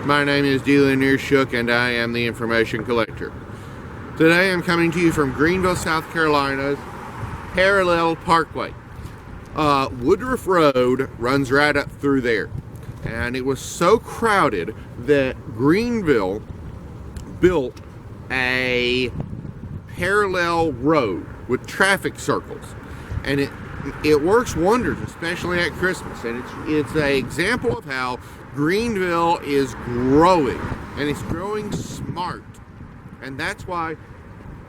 My name is DownUnder Shook, and I am the information collector. Today I'm coming to you from Greenville, South Carolina's Parallel Parkway. Woodruff Road runs right up through there, and it was so crowded that Greenville built a parallel road with traffic circles, and it works wonders, especially at Christmas. And it's an example of how Greenville is growing, and it's growing smart. And that's why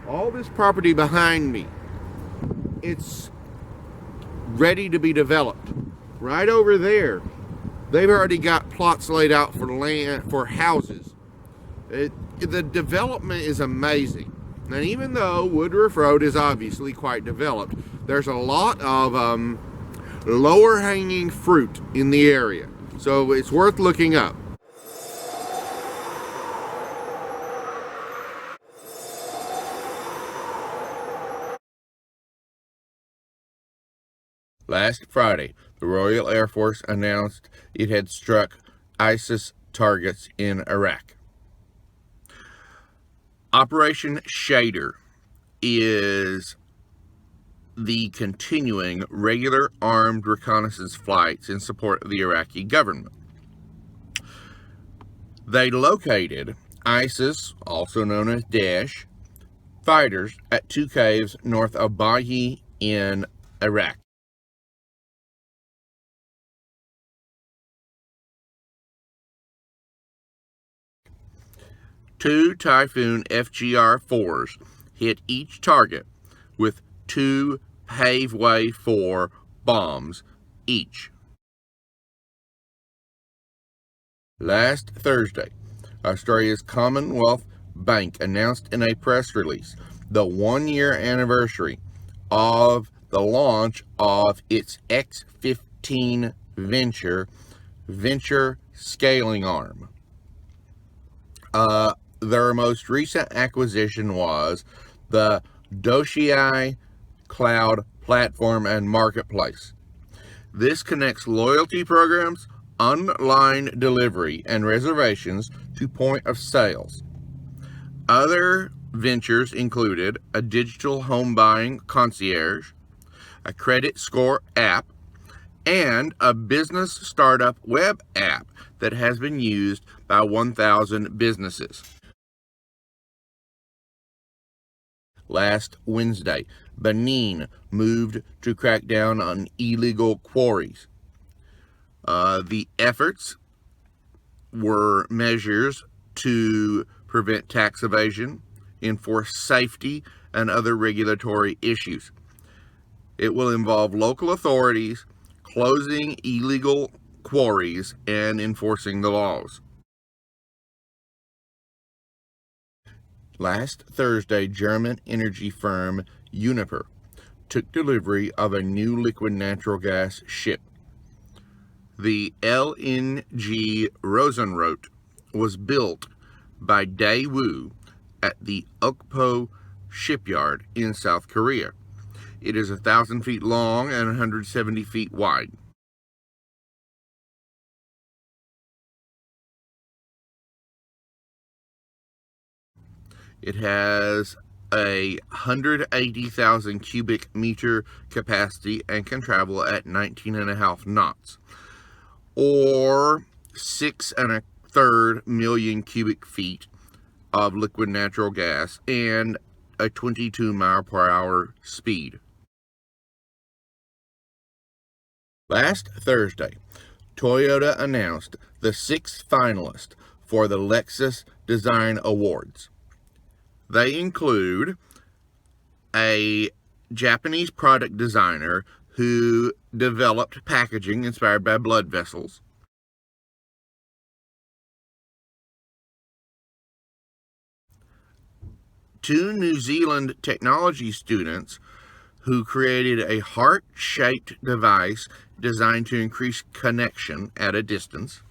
all this property behind me, it's ready to be developed. Right over there, they've already got plots laid out for land, for houses. The development is amazing. And even though Woodruff Road is obviously quite developed, there's a lot of lower hanging fruit in the area. So it's worth looking up. Last Friday, the Royal Air Force announced it had struck ISIS targets in Iraq. Operation Shader is the continuing regular armed reconnaissance flights in support of the Iraqi government. They located ISIS, also known as Daesh, fighters at two caves north of Bahi in Iraq. Two Typhoon FGR-4s hit each target with two Paveway 4 bombs each. Last Thursday, Australia's Commonwealth Bank announced in a press release the one-year anniversary of the launch of its X-15 venture scaling arm. Their most recent acquisition was the Doshii Cloud Platform and Marketplace. This connects loyalty programs, online delivery, and reservations to point of sales. Other ventures included a digital home buying concierge, a credit score app, and a business startup web app that has been used by 1,000 businesses. Last Wednesday, Benin moved to crack down on illegal quarries. The efforts were measures to prevent tax evasion, enforce safety, and other regulatory issues. It will involve local authorities closing illegal quarries and enforcing the laws. Last Thursday, German energy firm Uniper took delivery of a new liquid natural gas ship. The LNG Rosenrot was built by Daewoo at the Okpo shipyard in South Korea. It is 1,000 feet long and 170 feet wide. It has a 180,000 cubic meter capacity and can travel at 19.5 knots, or 6.33 million cubic feet of liquid natural gas and a 22 mile per hour speed. Last Thursday, Toyota announced the 6 finalists for the Lexus Design Awards. They include a Japanese product designer who developed packaging inspired by blood vessels, two New Zealand technology students who created a heart-shaped device designed to increase connection at a distance,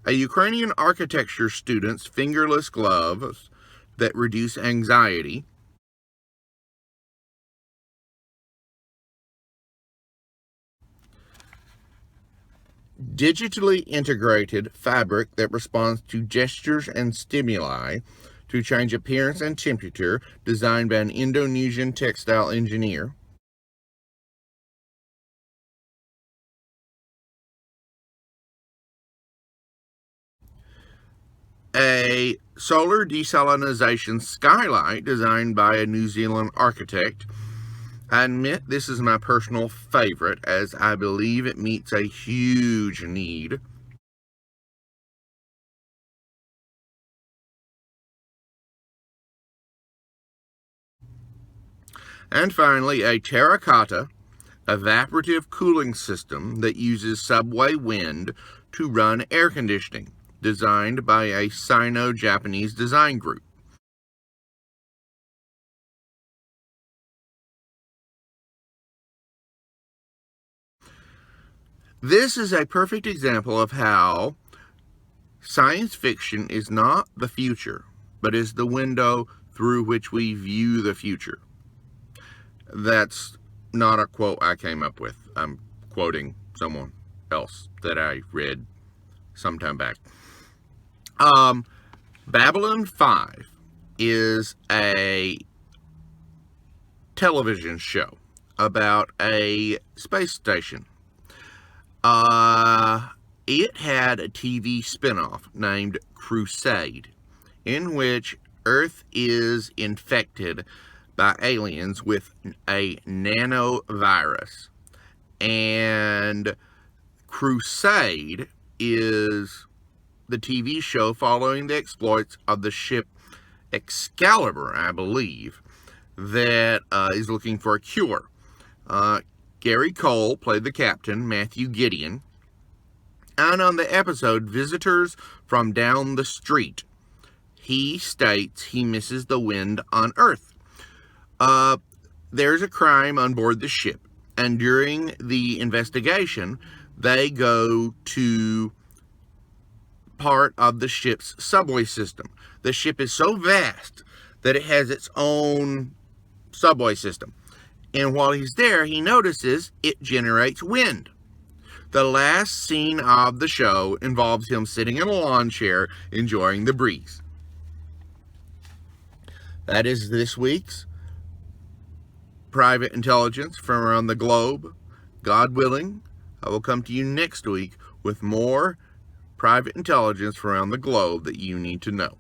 a Ukrainian architecture student's fingerless gloves that reduce anxiety, digitally integrated fabric that responds to gestures and stimuli to change appearance and temperature, designed by an Indonesian textile engineer. A solar desalination skylight designed by a New Zealand architect. I admit this is my personal favorite, as I believe it meets a huge need. And finally, a terracotta evaporative cooling system that uses subway wind to run air conditioning, designed by a Sino-Japanese design group. This is a perfect example of how science fiction is not the future, but is the window through which we view the future. That's not a quote I came up with. I'm quoting someone else that I read sometime back. Babylon 5 is a television show about a space station. It had a TV spinoff named Crusade, in which Earth is infected by aliens with a nanovirus. And Crusade is the TV show following the exploits of the ship Excalibur, I believe, that is looking for a cure. Gary Cole played the captain, Matthew Gideon. And on the episode, Visitors from Down the Street, he states he misses the wind on Earth. There's a crime on board the ship, and during the investigation, they go to part of the ship's subway system. The ship is so vast that it has its own subway system. And while he's there, he notices it generates wind. The last scene of the show involves him sitting in a lawn chair enjoying the breeze. That is this week's Private Intelligence from around the globe. God willing, I will come to you next week with more private intelligence from around the globe that you need to know.